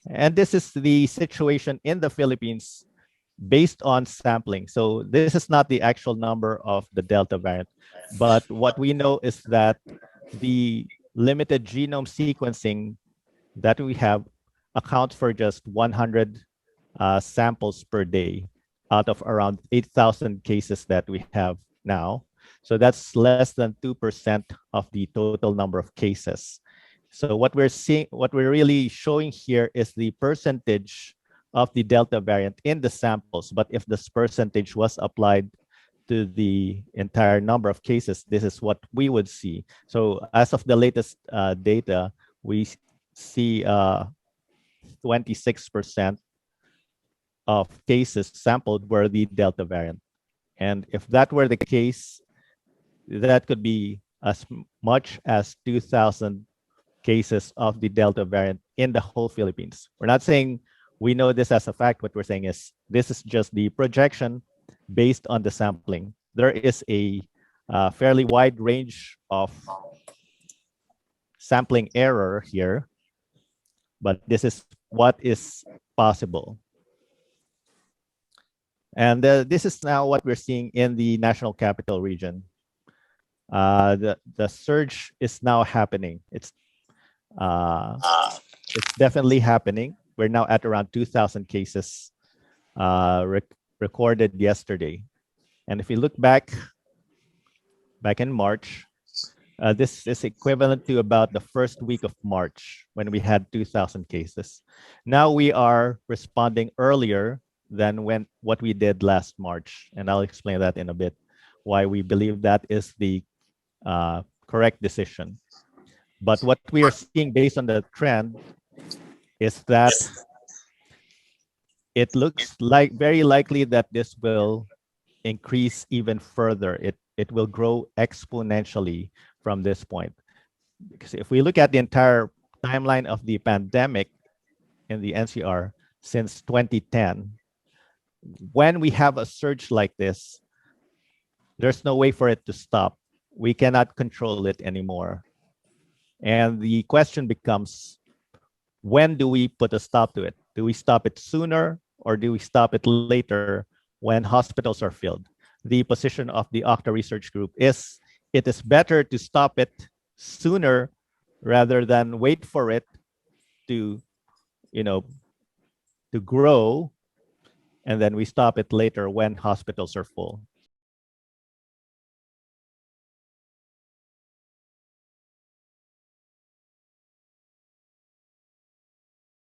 And this is the situation in the Philippines based on sampling. So this is not the actual number of the Delta variant, but what we know is that the limited genome sequencing that we have accounts for just 100 samples per day out of around 8,000 cases that we have now. So that's less than 2% of the total number of cases. So what we're really showing here is the percentage of the Delta variant in the samples. But if this percentage was applied to the entire number of cases, this is what we would see. So as of the latest data, we see 26% of cases sampled were the Delta variant. And if that were the case, that could be as much as 2,000 cases of the Delta variant in the whole Philippines. We're not saying we know this as a fact. What we're saying is this is just the projection based on the sampling. There is a fairly wide range of sampling error here, but this is what is possible. And this is now what we're seeing in the National Capital Region. The surge is now happening. It's definitely happening. We're now at around 2,000 cases recorded yesterday. And if you look back in March, this is equivalent to about the first week of March when we had 2,000 cases. Now we are responding earlier than what we did last March. And I'll explain that in a bit, why we believe that is the correct decision. But what we are seeing based on the trend is that it looks like very likely that this will increase even further. It will grow exponentially from this point. Because if we look at the entire timeline of the pandemic in the NCR since 2010, when we have a surge like this, there's no way for it to stop. We cannot control it anymore. And the question becomes, when do we put a stop to it? Do we stop it sooner or do we stop it later when hospitals are filled? The position of the OCTA Research Group is it is better to stop it sooner rather than wait for it to, to grow, and then we stop it later when hospitals are full.